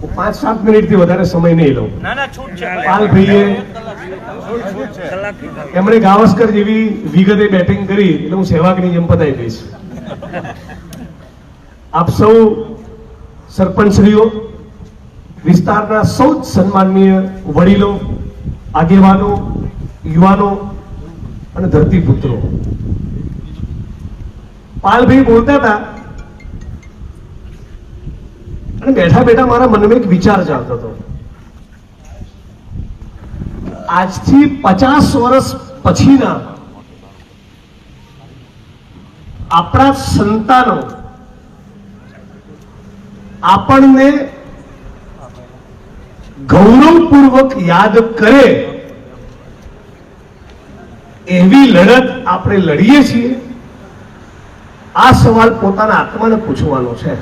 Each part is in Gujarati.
હું 5-7 મિનિટથી વધારે સમય નહીં લઉં. પાલભાઈએ એમણે ગાવસ્કર જેવી વિગતે બેટિંગ કરી એટલે હું સહેવાગની જેમ પતાવી દઈશ. આપ સૌ સરપંચશ્રીઓ, વિસ્તારના સૌ સન્માનનીય વડીલો, આગેવાનો, યુવાનો અને ધરતીપુત્રો, પાલભાઈ બોલતા હતા અને બેઠા બેઠા મારા મનમાં એક વિચાર ચાલતો હતો. આજથી 50 વર્ષ પછીના આપણા સંતાનો આપણને ગૌરવપૂર્વક યાદ કરે એવી લડત આપણે લડીએ છીએ. આ સવાલ પોતાના આત્માને પૂછવાનો છે.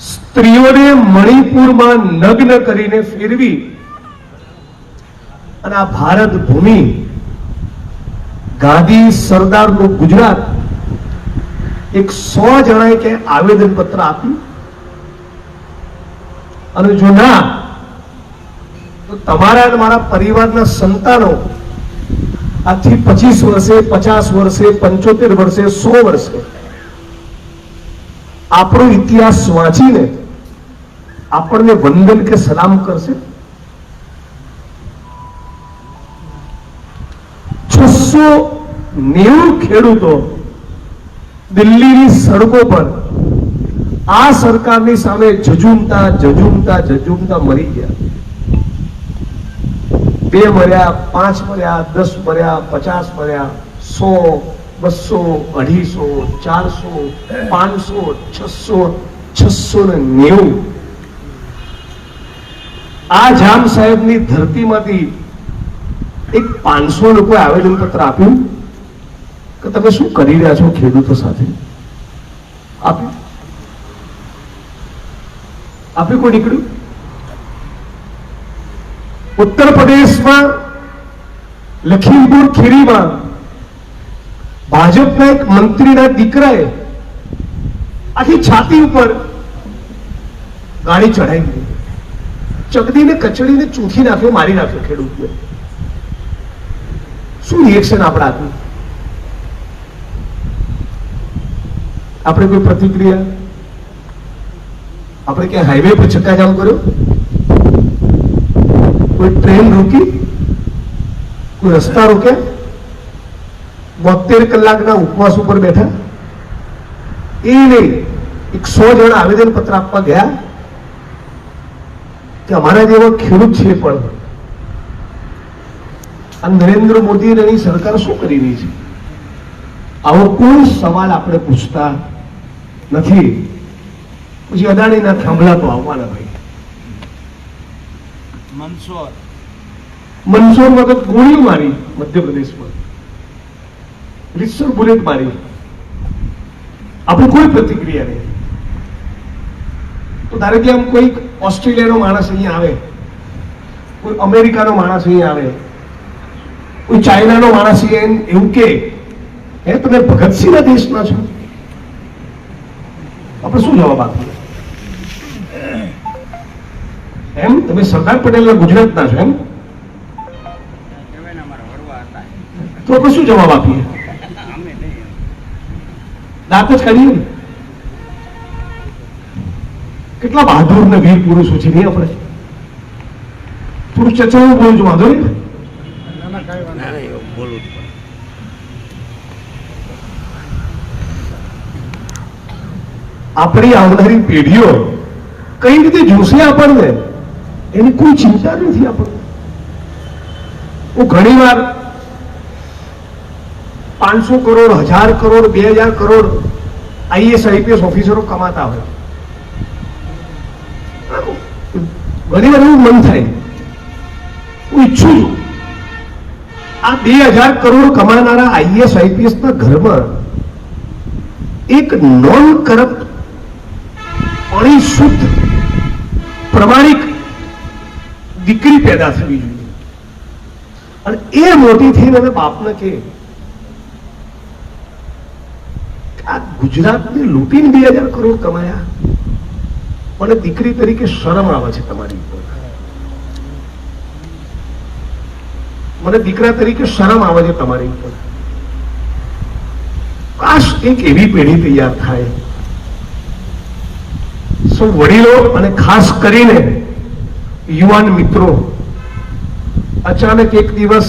સ્ત્રીઓને મણિપુરમાં નગ્ન કરીને ફેરવી અને આ ભારત ભૂમિ, ગાંધી સરદારનું ગુજરાત, એક 100 જણાએ કે આવેદન પત્ર આપ્યું અને જો ના તો તમારા અને મારા પરિવારના સંતાનો આજથી 25 વર્ષે, 50 વર્ષે, 75 વર્ષે, 100 વર્ષે આપણો ઇતિહાસ વાંચીને આપણને વંદન કે સલામ કરશે. 690 ખેડૂતો દિલ્હીની સડકો પર આ સરકારની સામે ઝઝૂમતા મરી ગયા. 2 મર્યા, 5 મર્યા, 10 મર્યા, 50 મર્યા, 100, 200, 250, 400, 500, 600, 690. આ જામ સાહેબની ધરતીમાંથી એક 500 લોકોએ આવેદન પત્ર આપ્યું કે તમે શું કરી રહ્યા છો ખેડૂતો સાથે. આપ્યું કોઈ નીકળ્યું? ઉત્તર પ્રદેશમાં લખીમપુર ખીરીમાં ભાજપના એક મંત્રીના દીકરાએ આખી છાતી ઉપર ગાડી ચઢાવી દીધી, ચગદીને કચડીને ચૂંથી નાખ્યો, મારી નાખ્યો ખેડૂતને. શું રિએક્શન આપણે આપ્યું? આપણે કોઈ પ્રતિક્રિયા? આપણે ક્યાં હાઈવે પર ચક્કાજામ કર્યો? કોઈ ટ્રેન રોકી? કોઈ રસ્તા રોક્યા? 72 કલાકના ઉપવાસ ઉપર બેઠા? એ નહીં, 100 જણા આવેદન પત્ર આપવા ગયા કે અમારા જેવા ખેડૂત છે પણ આ નરેન્દ્ર મોદી અને એની સરકાર શું કરી રહી છે? આવો કોઈ સવાલ આપણે પૂછતા નથી. પછી અદાણીના થાંભલા તો આવવાના ભાઈ. મંદસોરમાં તો ગોળીઓ મારી, મધ્યપ્રદેશમાં રીતસર બુલેટ મારી, આપણે કોઈ પ્રતિક્રિયા નહીં. તો ધારો કે આમ કોઈ ઓસ્ટ્રેલિયાનો માણસ અહીંયા આવે, કોઈ અમેરિકાનો માણસ અહીંયા આવે, કોઈ ચાઇનાનો માણસ એવું કે હે તમે ભગતસિંહના દેશના છો, આપણે શું જવાબ આપીએ? એમ તમે સરદાર પટેલના ગુજરાતના છો એમ, તો આપણે શું જવાબ આપીએ? દાંત જ કાઢીએ. કેટલા બહાદુર ને વીર પુરુષો છે નહીં આપણે? થોડું ચચાવું બોલું છું, વાંધો નહીં. આપણી આવનારી પેઢીઓ કઈ રીતે જોશે આપણને એની કોઈ ચિંતા નથી આપણને. હું ઘણી વાર 500 કરોડ, 1000 કરોડ, 2000 કરોડ IAS IPS ઓફિસરો કમાતા હોય, ઘણી વાર એવું મન થાય, હું ઈચ્છું છું આ 2000 કરોડ કમાનારા IAS IPS ના ઘરમાં એક નોન કરપ્ટ, શુદ્ધ, પ્રમાણિક દીકરી પેદા થવી જોઈએ. અને એ મોટી થઈને બાપને કે આ ગુજરાતને લૂંટીને 2000 કરોડ કમાયા. મને દીકરી તરીકે શરમ આવે છે તમારી ઉપર. મને દીકરા તરીકે શરમ આવે છે તમારી ઉપર. કાશ એક એવી પેઢી તૈયાર થાય. સૌ વડીલો અને ખાસ કરીને યુવાન મિત્રો, અચાનક એક દિવસ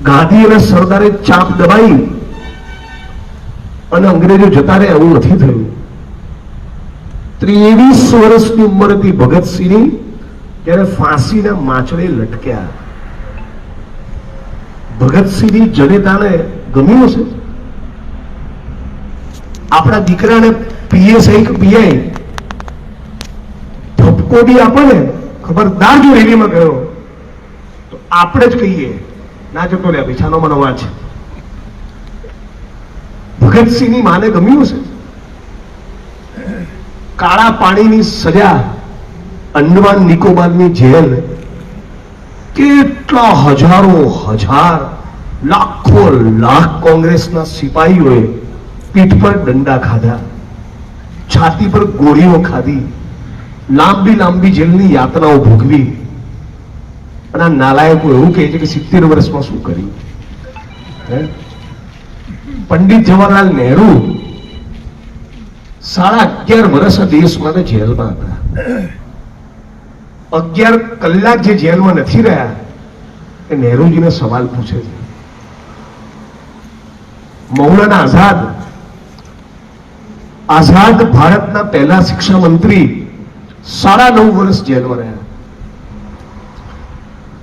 ગાંધી અને સરદારે ચાપ દબાઈ અને અંગ્રેજો જતા રહે, એવું નથી થયું. 23 વર્ષની ઉંમર હતી ભગતસિંહની ત્યારે ફાંસીના માંચડે લટક્યા. ભગતસિંહની જનેતાને ગમ્યું હશે. આપણા દીકરાને પીએસઆઈ કે પીઆઈ ધપકો બી આપે ને, ખબરદાર જો રેલીમાં ગયો તો આપણે જ કહીએ ના જતો લે પૈસાનો મને વાંચ. ભગતસિંહની માને ગમ્યું છે. કાળા પાણીની સજા, અંડમાન નિકોબારની જેલ, કેટલા હજારો હજાર લાખો લાખ કોંગ્રેસના સિપાહીઓએ પીઠ પર દંડા ખાધા, છાતી પર ગોળીઓ ખાધી, લાંબી લાંબી જેલની યાતનાઓ ભોગવી. અને આ નાલાયકો એવું કહે છે કે 70 વર્ષમાં શું કર્યું. પંડિત જવાહરલાલ નહેરુ 11.5 વર્ષ દેશ માટે જેલમાં હતા. 11 કલાક જે જેલમાં નથી રહ્યા એ નહેરુજીને સવાલ પૂછે છે. મૌલાના આઝાદ ભારતના પહેલા શિક્ષા મંત્રી 9.5 વર્ષ જેલમાં રહ્યા.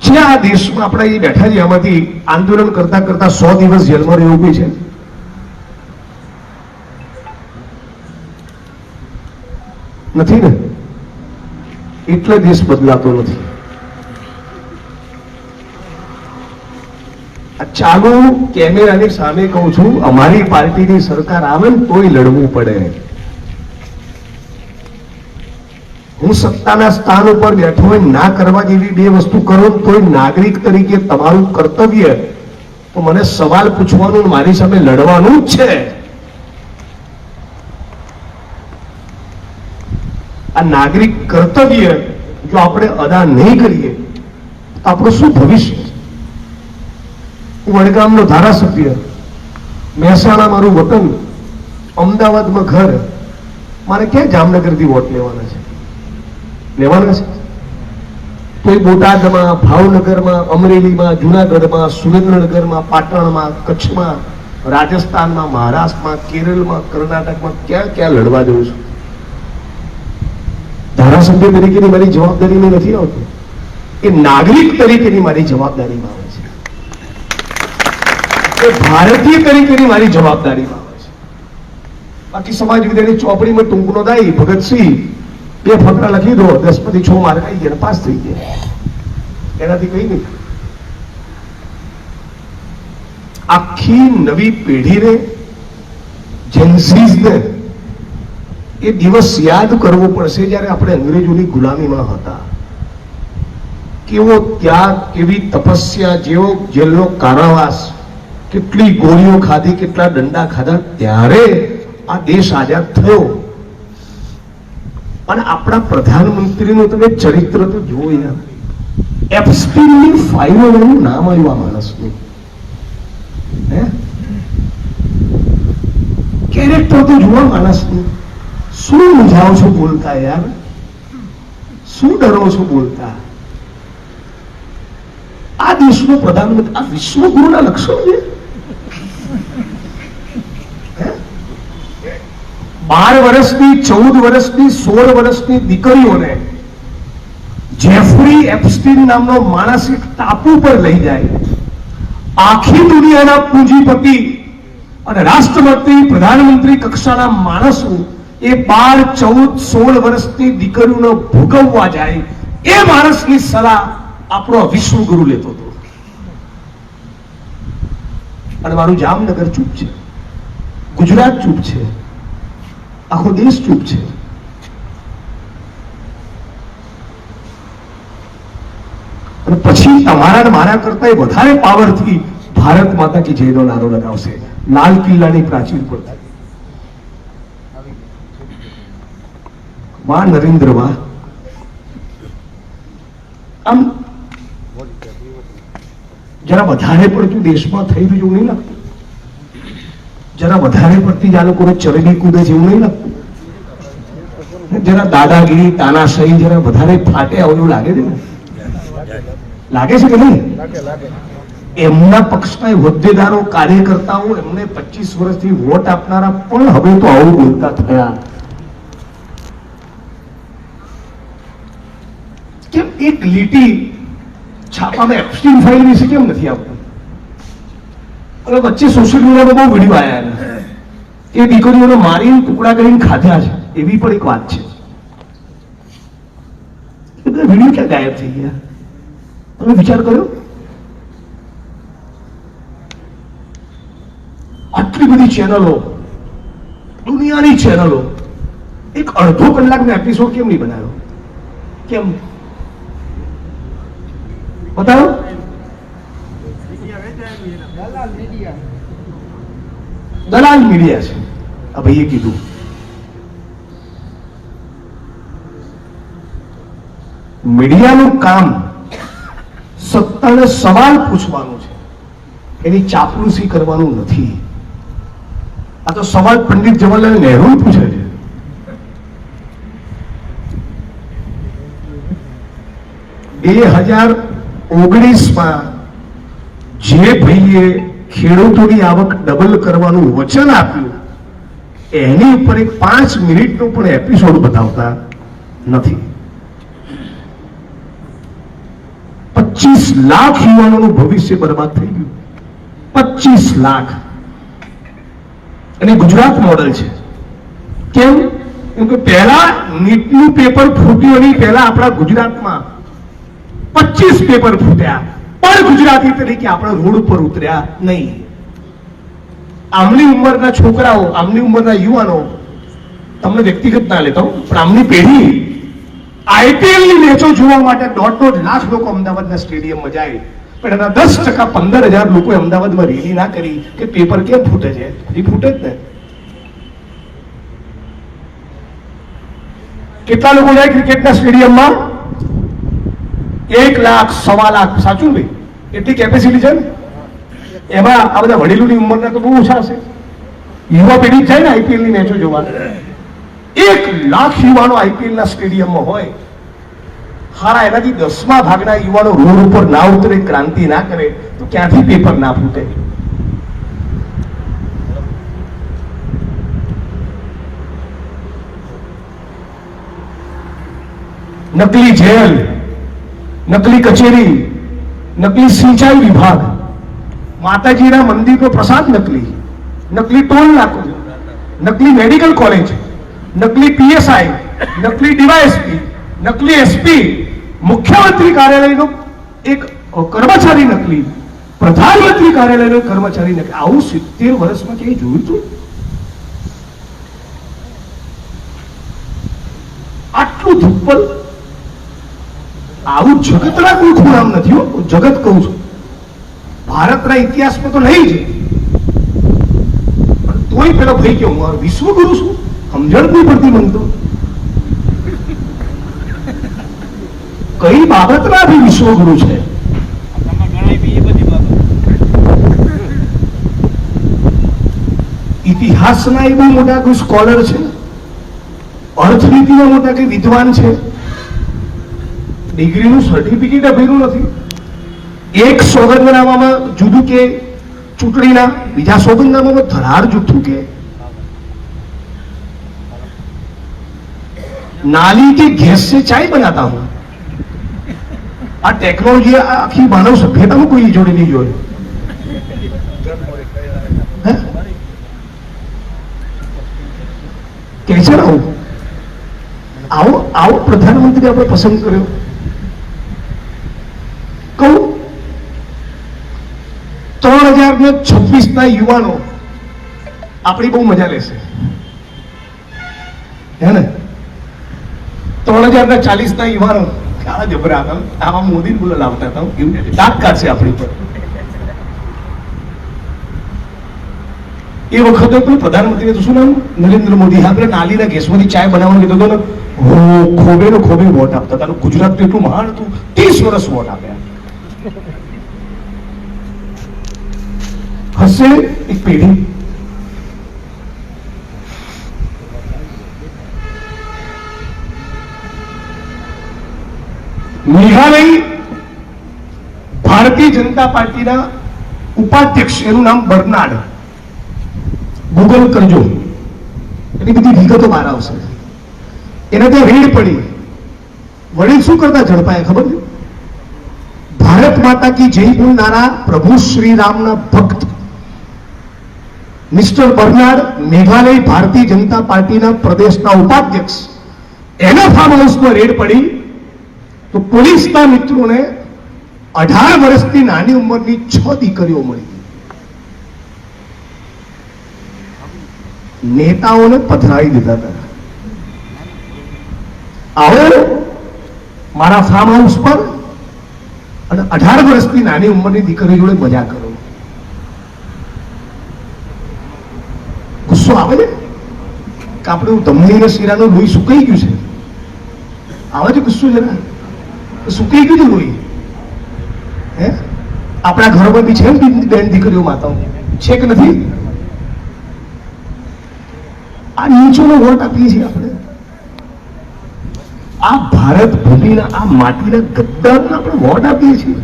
છે આ દેશમાં આપણે અહીં બેઠા છીએ, આમાંથી આંદોલન કરતા કરતા 100 દિવસ જેલમાં રહેવું બી છે. નથી ને? એટલે દેશ બદલાતો નથી. ચાલુ કેમેરાની સામે કહું છું, અમારી પાર્ટીની સરકાર આવે ને તોય લડવું પડે. હું સત્તાના સ્થાન ઉપર બેઠો હોય, ના કરવા જેવી 2 વસ્તુ કરો તોય નાગરિક તરીકે તમારું કર્તવ્ય તો મને સવાલ પૂછવાનું, મારી સામે લડવાનું જ છે. આ નાગરિક કર્તવ્ય જો આપણે અદા નહીં કરીએ તો આપણું શું ભવિષ્ય? હું વડગામનો ધારાસભ્ય, મહેસાણા મારું વતન, અમદાવાદમાં ઘર, મારે ક્યાં જામનગરથી વોટ લેવાના છે? તો એ બોટાદમાં, ભાવનગરમાં, અમરેલીમાં, જુનાગઢમાં, સુરેન્દ્રનગરમાં, પાટણમાં, કચ્છમાં, રાજસ્થાનમાં, મહારાષ્ટ્રમાં, કેરળમાં, કર્ણાટકમાં ક્યાં ક્યાં લડવા જઉં છું. ધારાસભ્ય તરીકેની મારી જવાબદારીમાં નથી આવતું, એ નાગરિક તરીકેની મારી જવાબદારીમાં આવે છે. એ ભારતીય તરીકેની મારી જવાબદારીમાં આવે છે. બાકી સમાજ વિદ્યાની ચોપડીમાં ટૂંકનો દાઈ ભગતસિંહ 2 ફકરા લખી દો, 10 માંથી 6 માર્ક આવી ગયા, પાસ થઈ ગયા. એનાથી કઈ નહીં. આખી નવી પેઢીને, જેન્સીઝને એ દિવસ યાદ કરવો પડશે જ્યારે આપણે અંગ્રેજોની ગુલામીમાં હતા. કેવો ત્યાગ, કેવી તપસ્યા, જેવો જેલનો કારાવાસ, કેટલી ગોળીઓ ખાધી, કેટલા દંડા ખાધા, ત્યારે આ દેશ આઝાદ થયો. અને આપણા પ્રધાનમંત્રીનું તમે ચરિત્ર તો જુઓ યાર. એપ્સ્ટીનની ફાઇલોનું નામ આવ્યું આ માણસનું. કેરેક્ટર તો જુઓ માણસનું. શું મૂંઝાઓ છો બોલતા યાર? શું ડરો છો બોલતા? આ દેશનો પ્રધાનમંત્રી, આ વિશ્વગુરુના લક્ષણો છે. 12 વર્ષની, 14 વર્ષની, 16 વર્ષની દીકરીઓને જેફરી એપ્સ્ટીન નામનો માણસ એક ટાપુ પર લઈ જાય. આખી દુનિયાના પૂંજીપતિ અને રાષ્ટ્રપતિ, પ્રધાનમંત્રી કક્ષાના માણસો એ 12, 14, 16 વર્ષની દીકરીઓને ભોગવવા જાય. એ માણસની સલાહ આપણો વિશ્વગુરુ લેતો હતો. અને મારું જામનગર ચૂપ છે, ગુજરાત ચૂપ છે, આખો દેશ ચૂપ છે. અને પછી તમારા ને મારા કરતા વધારે પાવરથી ભારત માતા કી જયનો નારો લગાવશે લાલ કિલ્લાની પ્રાચીર પર. વાહ નરેન્દ્ર વાહ. આમ જરા વધારે પડતું દેશમાં થઈ રહ્યું એવું નહીં લાગતું? જરા વધારે પડતી જ આ લોકોને ચરબી કૂદે છે એવું નહીં લાગતું? જરા દાદાગીરી તાનાશાહી જરા વધારે ફાટે એવું લાગે છે ને? લાગે છે કે નહીં? એમના પક્ષના હોદ્દેદારો કાર્યકર્તાઓ એમને 25 વર્ષથી વોટ આપનારા પણ હવે તો આવું બોલતા થયા. કેમ એક લીટી છાપામાં એપ્સ્ટીન ફાઇલ વિશે કેમ નથી આવતું? અને વચ્ચે સોશિયલ મીડિયામાં બહુ વિડીયો આવ્યા એ દીકરીઓને મારીને ટુકડા કરીને ખાધા છે એવી પણ એક વાત છે. એ બધા વિડીયો ક્યાં ગાયબ થઈ ગયા? તમે વિચાર કર્યો? આટલી બધી ચેનલો, દુનિયાની ચેનલો, એક અડધો કલાકનો એપિસોડ કેમ નહીં બનાવ્યો? કેમ બતાવો? દલાલ મીડિયા છે આ ભાઈએ કીધું. મીડિયાનું કામ સત્તાને સવાલ પૂછવાનું છે, એની ચાપલુસી કરવાનું નથી. આ તો સવાલ પંડિત જવાહરલાલ નહેરુ પૂછે છે. બે 2019 જે ભાઈએ ખેડૂતોની આવક ડબલ કરવાનું વચન આપ્યું એની ઉપર એક 5 મિનિટનો પણ એપિસોડ બતાવતા નથી. 25 લાખ યુવાનોનું ભવિષ્ય બરબાદ થઈ ગયું. 25 લાખ. અને ગુજરાત મોડેલ છે. કેમ? કેમ કે પહેલા નીટનું પેપર ફૂટ્યું નહીં, પહેલા આપણા ગુજરાતમાં 25 પેપર ફૂટ્યા પણ ગુજરાતી તરીકે આપણે રોડ ઉપર ઉતર્યા નહીં. આમની ઉંમરના છોકરાઓ, આમની ઉંમરના યુવાનો, તમને વ્યક્તિગત ના લેતા હું, પણ આમની પેઢી IPL ની મેચો જોવા માટે 1.5 લાખ લોકો અમદાવાદના સ્ટેડિયમમાં જાય, પણ એના 10% 15,000 લોકોએ અમદાવાદમાં રેલી ના કરી કે પેપર કેમ ફૂટે છે. એ ફૂટે જ ને. કેટલા લોકો જાય ક્રિકેટના સ્ટેડિયમમાં? 1 લાખ, 1.25 લાખ. સાચું ભાઈ? એટલી કેપેસિટી છે ને. એમાં આ બધા વડીલોની ઉંમરના તો બહુ ઓછા હશે. યુવા પેઢી જાય ને IPL ની મેચો જોવા. 1 લાખ યુવાનો IPL ના સ્ટેડિયમમાં હોય. હારા એનાથી 10મા ભાગના યુવાનો રોડ ઉપર ના ઉતરે, ક્રાંતિ ના કરે તો ક્યાંથી પેપર ના ફૂટે? નકલી જેલ, નકલી કચેરી, નકલી સિંચાઈ વિભાગ, માતાજીના મંદિરનો પ્રસાદ નકલી, નકલી ટોલ નાકો, નકલી મેડિકલ કોલેજ, નકલી PSI, નકલી DYSP, નકલી SP, મુખ્યમંત્રી કાર્યાલયનો એક કર્મચારી નકલી, પ્રધાનમંત્રી કાર્યાલયનો કર્મચારી નકલી. આવું 70 વર્ષમાં ક્યાંય જોયું હતું? આટલું ધુપ્પલ. આવું જગતના કોઈ ખૂણામ નથી હો. જગત કહું છું, ભારતના ઇતિહાસમાં તો નહીં જ, પણ તોય પેલો ભાઈ કે હું વિશ્વગુરુ છું, સમજણ નહીં પડતી મને તો. કઈ બાબતના બી વિશ્વગુરુ છે? ઇતિહાસના એ બહુ મોટા કોઈ સ્કોલર છે, અર્થનીતિના મોટા કઈ વિદ્વાન છે, ડિગ્રીનું સર્ટિફિકેટ આપ્યું નથી. એક સોગંદનામામાં જુદું કે ચૂંટણીના, બીજા સોગંદનામામાં ધરાર જુઠ્ઠું કે नाली के गैस से चाय बनाता हूं. આ ટેકનોલોજી આખી માનવ સભ્યતામાં કોઈ જોડે નહીં જોયું. કે છે ને આવો આવો પ્રધાનમંત્રી આપણે પસંદ કર્યો. કહું 3026 ના યુવાનો આપણી બહુ મજા લેશે, હે ને? 3040 ના યુવાનો કાળા જબરા હતા, આવા મોદી બોલો લાવતા હતા, એવું ડાક કાઢશે આપણી પર. એ વખતે પણ પ્રધાનમંત્રીએ તો શું નામ નરેન્દ્ર મોદી આપણે નાલીના ગેસમાંથી ચાય બનાવવાનું કીધું હતું ને, ખોબે નો ખોબે વોટ આપતા હતા. ગુજરાત તો એટલું મહાન હતું, 30 વર્ષ વોટ આપ્યા. હશે એક પેઢી, મેઘાલય ભારતીય જનતા પાર્ટીના ઉપાધ્યક્ષ, એનું નામ બર્નાર્ડ, ગૂગલ કરજો, એની બધી વિગતો બહાર આવશે. એને ત્યાં રેડ પડી, વડીલ શું કરતા ઝડપાયા ખબર છે? ભારત માતા કી જય બોલનારા પ્રભુ શ્રી રામના ભક્ત મિસ્ટર બર્નાર્ડ, મેઘાલય ભારતીય જનતા પાર્ટીના પ્રદેશના ઉપાધ્યક્ષ, એના ફાર્મ હાઉસમાં રેડ પડી તો પોલીસના મિત્રોને 18 વર્ષથી નાની ઉંમરની 6 દીકરીઓ મળી. નેતાઓને પધરાવી દીધા હતા. આવો મારા ફાર્મ હાઉસ પર અને 18 વર્ષની નાની ઉંમરની દીકરી જોડે મજા કરો. ગુસ્સો આવે છે કે આપણે ધમની ને શીરાનું લોહી સુકાઈ ગયું છે. આવે છે ગુસ્સો જરા? સુકાઈ ગયું છે લોહી. હે, આપણા ઘરોમાં બી છે બેન દીકરીઓ માતાઓ છે કે નથી? આ નીચોનો વોટ આપીએ છીએ આપણે. આ ભારત ભૂમિના, આ માટીના ગદ્દારને આપણે વોટ આપીએ છીએ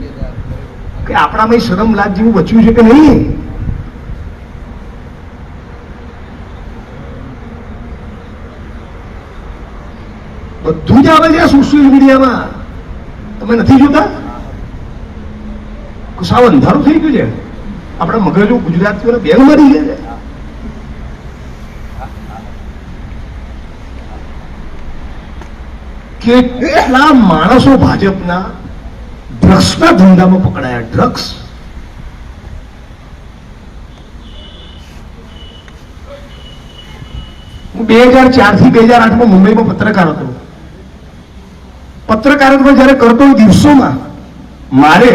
કે આપણામાં શરમ લાજ જેવું બચ્યું છે કે નહીં? બધું જ આવે છે આ સોશિયલ મીડિયામાં, તમે નથી જોતા? સાવ અંધારું થઈ ગયું છે. આપણા મગજો ગુજરાતીઓને બેન મારી ગયા છે. કેટલા માણસો ભાજપના ડ્રગ્સના ધંધામાં પકડાયા. ડ્રગ્સ, હું 2004 થી 2008 મુંબઈમાં પત્રકાર હતો. પત્રકારત્વ જયારે કરતો એ દિવસોમાં મારે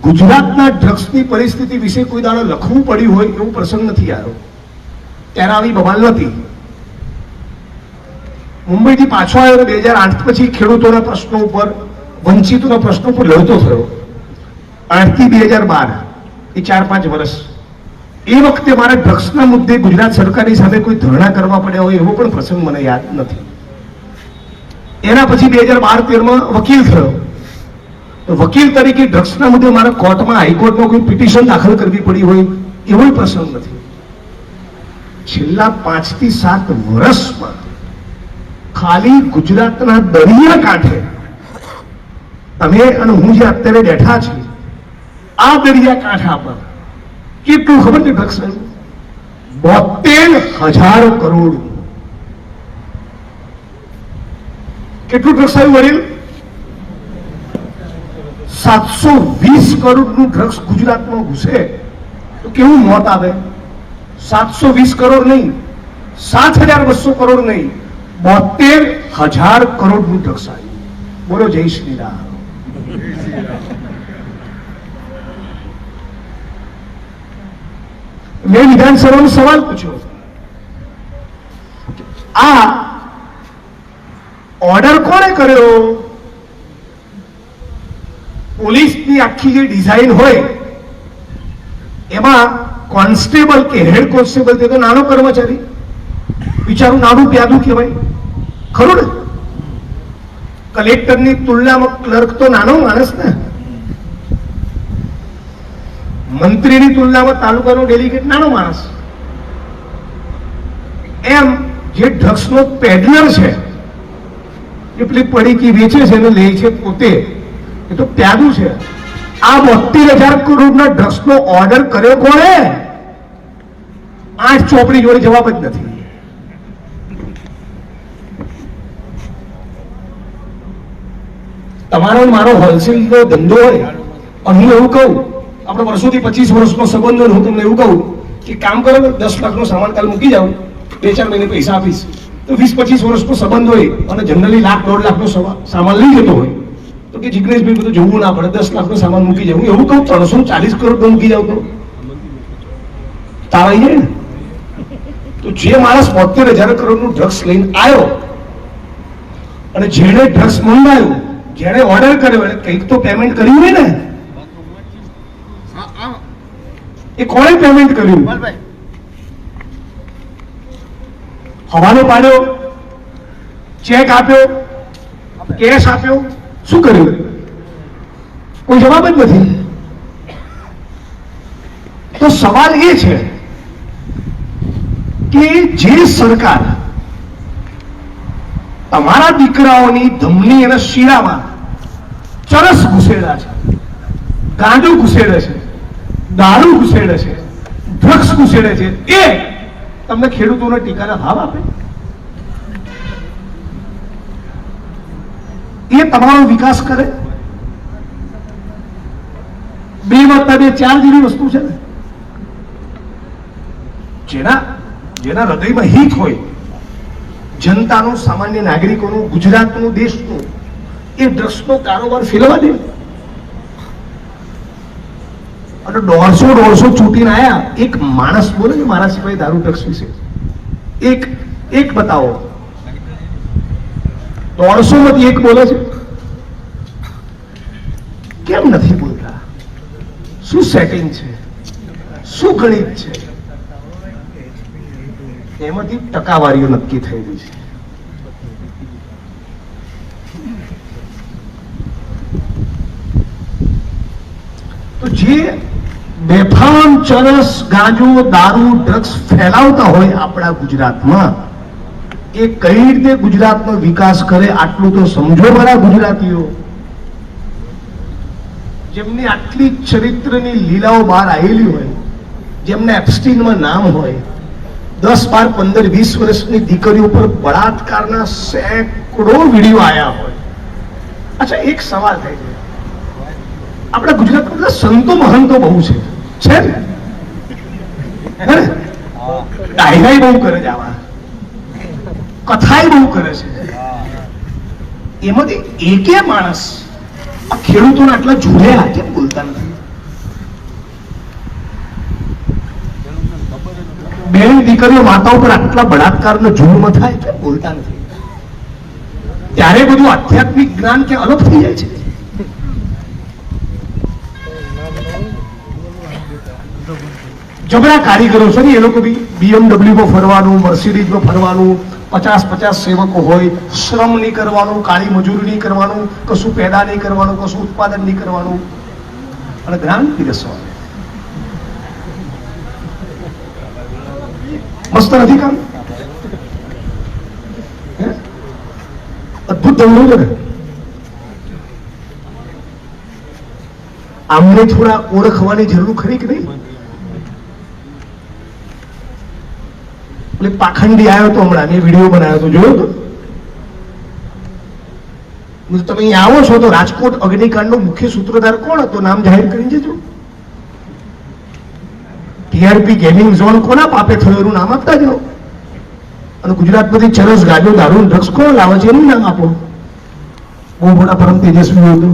ગુજરાતના ડ્રગ્સની પરિસ્થિતિ વિશે કોઈ દાડો લખવું પડ્યું હોય એવું પ્રસંગ નથી આવ્યો. ત્યારે આવી બવાલ નથી. મુંબઈથી પાછો આવ્યો 2008 પછી ખેડૂતોના પ્રશ્નો ઉપર, વંચિતોના પ્રશ્નો ઉપર લડતો થયો. 8 થી 2012 એ 4-5 વર્ષ. એ વખતે મારા ડ્રગ્સના મુદ્દે ગુજરાત સરકારની સામે કોઈ ધરણા કરવા પડ્યા હોય એવો પણ પ્રસંગ મને યાદ નથી. એના પછી 2012-13 વકીલ થયો. તો વકીલ તરીકે ડ્રગ્સના મુદ્દે મારા કોર્ટમાં, હાઈકોર્ટમાં કોઈ પિટિશન દાખલ કરવી પડી હોય એવો પ્રસંગ નથી. છેલ્લા 5 થી 7 વર્ષમાં ખાલી ગુજરાતના દરિયા કાંઠે તમે અને હું જે અત્યારે બેઠા છીએ, આ દરિયા કાંઠા પર કેટલું ખબર છે ડ્રગ્સ? 72,000 કરોડ. કેટલું ડ્રગ્સ આવ્યું વડીલ? 720 કરોડનું ડ્રગ્સ ગુજરાતમાં ઘૂસે તો કેવું મોત આવે? 720 કરોડ નહીં, 7,200 કરોડ નહીં, 72,000 કરોડનું ડ્રગ્સ આવ્યું. બોલો જય શ્રી રામ. મેં વિધાનસભામાં સવાલ પૂછ્યો, આ ઓર્ડર કોણે કર્યો? પોલીસની આખી જે ડિઝાઇન હોય એમાં કોન્સ્ટેબલ કે હેડ કોન્સ્ટેબલ તે તો નાનો કર્મચારી, બિચારું નાનું પ્યાદું કહેવાય, ખરું ને? કલેક્ટરની તુલનામાં ક્લર્ક તો નાનો માણસ ને. મંત્રીની તુલનામાં તાલુકાનો ડેલિગેટ નાનો માણસ. એમ જે ડ્રગ્સનો પેડલર છે, જે પેલી પડીકી વેચે છે અને લે છે પોતે, એ તો પ્યાદું છે. આ 72,000 કરોડના ડ્રગ્સનો ઓર્ડર કર્યો કોણે? 8 ચોપડી જોડે જવાબ જ નથી. તમારો મારો હોલસેલનો ધંધો હોય અને હું એવું કહું, આપણે વર્ષોથી 25 વર્ષનો સંબંધ હોય, હું તમને એવું કહું કે કામ કરો, 10 લાખનો સામાન કાલ મૂકી જાવ, 2-4 મહિને પૈસા આપીશ, તો 20-25 વર્ષનો સંબંધ હોય અને જનરલી 1,00,000-1.5 લાખનો સામાન લઈ જતો હોય તો કે જિગ્નેશભાઈ બધું જોવું ના પડે, 10 લાખનો સામાન મૂકી જાવ. હું એવું કહું 340 કરોડ મૂકી જાવ તો તાવ આવી જાય ને. તો જે માણસ 72,000 કરોડનું ડ્રગ્સ લઈને આવ્યો અને જેણે ડ્રગ્સ મંગાવ્યું, જેણે ઓર્ડર કર્યો એને કંઈક તો પેમેન્ટ કર્યું હોય ને. એ કોણે પેમેન્ટ કર્યું? હવાલો પાડ્યો, ચેક આપ્યો, કેશ આપ્યો, શું કર્યું? કોઈ જવાબ જ નથી. તો સવાલ એ છે કે જે સરકાર તમારા દીકરાઓની ધમની અને શીરામાં ચરસ ઘુસેડા છે, ગાંજો ઘુસેડે છે, દારૂ ઘુસેડે છે, ડ્રગ્સ ઘુસેડે છે, એ તમને ખેડૂતોને ટેકાના ભાવ આપે? એ તમારો વિકાસ કરે? 2 + 2 4 જેવી વસ્તુ છે ને. જેના હૃદયમાં હિત હોય, જનતાનું, સામાન્ય નાગરિકોનું, ગુજરાતનું, દેશનું, એ ડ્રગ્સનો કારોબાર ફેરવા દે. અને 150 ચૂંટીને આયા, એક માણસ બોલે છે મારા સિવાય દારૂ ડ્રગ્સ વિશે? એક બતાવો. 150 માંથી એક બોલે છે? કેમ નથી બોલતા? શું સેટિંગ છે? શું ગણિત છે? એમાંથી ટકાવારીઓ નક્કી થયેલી છે. તો જે બેફામ ચરસ, ગાંજો, દારૂ, ડ્રગ્સ ફેલાવતા હોય આપણા ગુજરાતમાં, એ કઈ રીતે ગુજરાતનો વિકાસ કરે આટલું તો સમજો મારા ગુજરાતીઓ. જેમની આટલી ચરિત્રની લીલાઓ બહાર આવેલી હોય, જેમને એપ્સ્ટીનમાં નામ હોય, 10, 12, 15, 20 વર્ષની દીકરીઓ પર બળાત્કારના સેંકડો વિડીયો આવ્યા હોય. અચ્છા, એક સવાલ થાય છે, આપણા ગુજરાતમાં બધા સંતો મહંતો બહુ છે ને? ડાયરાઈ બહુ કરે છે, આવા કથાઈ બહુ કરે છે. એમાંથી એકે માણસ આ ખેડૂતોને આટલા જોડ્યા કેમ બોલતા નથી? બેન દીકરીઓ, માતાઓ પર આટલા બળાત્કારનો જુલ્મ થાય કેમ બોલતા નથી? ત્યારે બધું આધ્યાત્મિક જ્ઞાન કે અલગ થઈ જાય છે. જબરા કારીગરો છે ને, એ લોકો બી BMW માં ફરવાનું, મર્સિડીઝ માં ફરવાનું, 50 સેવકો હોય, શ્રમ નહીં કરવાનું, કાળી મજૂરી નહીં કરવાનું, કશું પેદા નહીં કરવાનું, કશું ઉત્પાદન નહીં કરવાનું, અને જ્ઞાન પીરસવાનું. મસ્ત નથી કામ? અદભુત ધંધો છે ને. આમને થોડા ઓળખવાની જરૂર ખરી કે નહીં? પાખંડી આવ્યો તો હમણાં, મેં વિડીયો બનાવ્યો તો, જોયો તો? તમે અહીંયા આવો છો તો રાજકોટ અગ્નિકાંડનો મુખ્ય સૂત્રધાર કોણ હતો? નામ જાહેર કરી જજો. ટીઆરપી ગેમિંગ ઝોન કોના પાપે થયો એનું નામ આપતા જાઓ. અને ગુજરાતમાંથી ચરસ, ગાજો, દારૂ, ડ્રગ્સ કોણ લાવે છે એનું નામ આપો. બહુ મોટા પરમ તેજસ્વી હતો.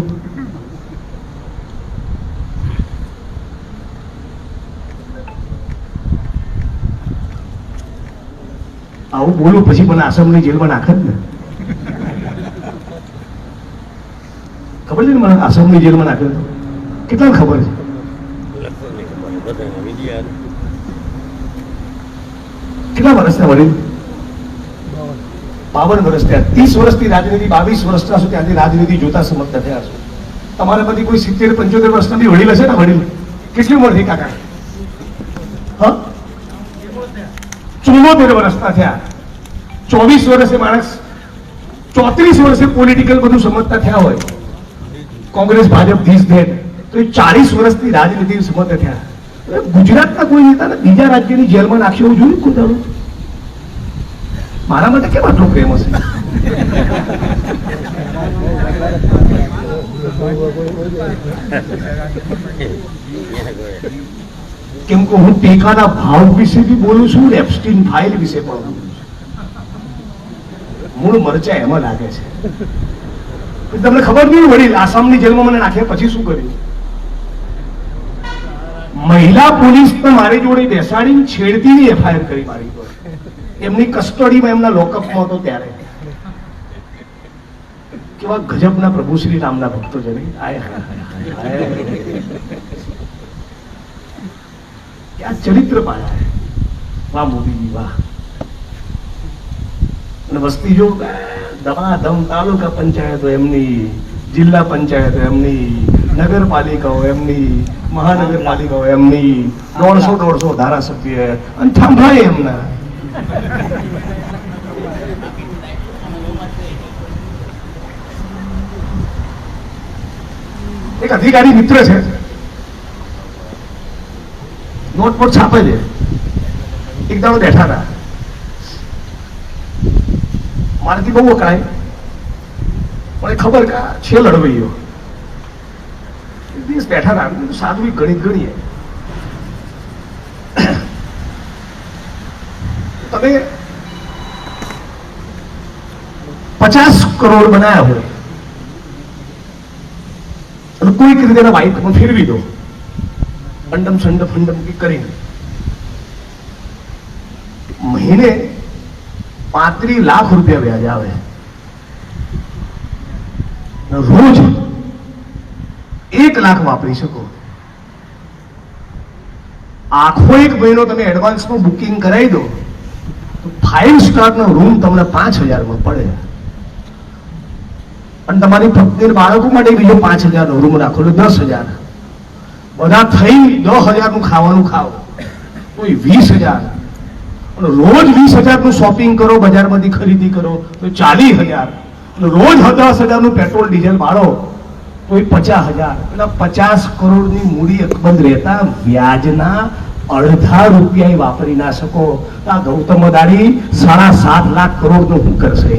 આવું બોલું પછી મને આસામની જેલમાં નાખે ને. ખબર છે ને મને આસામની જેલમાં નાખે તો? કેટલા ખબર છે? કેટલા વર્ષ થયા વડીલ? 52 વર્ષ થયા. 30 વર્ષથી રાજનીતિ, 22 વર્ષ થયા ત્યાંથી રાજનીતિ જોતા સમજતા થયા છો. તમારા બધી કોઈ 70-75 વર્ષના બી વડીલ હશે ને? વડીલ કેટલી ઉંમર થઈ કાકા? 74 વર્ષના થયા. 24 વર્ષે માણસ, 34 વર્ષે પોલિટિકલ બધું સમજતા થયા હોય, કોંગ્રેસ, ભાજપ, ધીસ ધેટ, તો એ 40 વર્ષથી રાજનીતિ સમજતા થયા. ગુજરાતના કોઈ નેતાને બીજા રાજ્યની જેલમાં નાખ્યો એવું જોયું કોઈ દાડો? મારા માટે કેમ આટલો પ્રેમ હશે? કેમ કે હું ટેકાના ભાવ વિશે બી બોલું છું, એપ્સ્ટીન ફાઇલ વિશે પણ બોલું છું. મૂળ મરચા એમાં લાગે છે. તમને ખબર નહીં વડીલ આસામની જેલમાં મને નાખ્યા પછી શું કર્યું? મહિલા પોલીસ તો મારી જોડે બેસાડીને છેડતીની એફઆઈઆર કરી મારી પર, એમની કસ્ટડીમાં એમના લોકઅપમાં હતો ત્યારે. કેવા ગજબના પ્રભુ શ્રી રામના ભક્તો છે નહીં? ક્યાં ચરિત્ર પાયા હે. વાહ મોદીજી વાહ. અને વસ્તી જો દમાદમ તાલુકા પંચાયતો એમની, જિલ્લા પંચાયતો એમની, નગરપાલિકાઓ એમની, મહાનગરપાલિકાઓ એમની, 150 ધારાસભ્ય અને થાંભલાય એમના. એક અધિકારી મિત્ર છે, નોટ પર છાપે છે. એક દાડો બેઠા હતા, મારાથી બહુ વકરાય, મને ખબર કે છે લડવૈયો. એક દિવસ બેઠા હતા, સાદું ગણિત ગણીએ. તમે 50 કરોડ બનાવ્યા હોય અને કોઈક રીતે એના વાઇટમાં ફેરવી દો, અંડમ સંડમ ફંડમ કરીને, મહિને 35 લાખ રૂપિયા વ્યાજ આવે. રોજ 1 લાખ વાપરી શકો. આખો એક મહિનો તમે એડવાન્સમાં બુકિંગ કરાવી દો તો 5 સ્ટારનો રૂમ તમને 5000માં પડે. અને તમારી પત્ની બાળકો માટે બીજો 5000નો રૂમ રાખો તો 10000. બધા થઈ 10000નું ખાવાનું ખાઓ તો 20000. અને રોજ 20000નું શોપિંગ કરો, બજારમાંથી ખરીદી કરો તો 40000. રોજ 10,000નું પેટ્રોલ ડીઝલ ભાડો તો 50000. એટલે 50 કરોડની મૂડી અકબંધ રહેતા વ્યાજના અડધા રૂપિયા વાપરી ના શકો. આ ગૌતમ અદાણી 7.5 લાખ કરોડનું શું કરશે?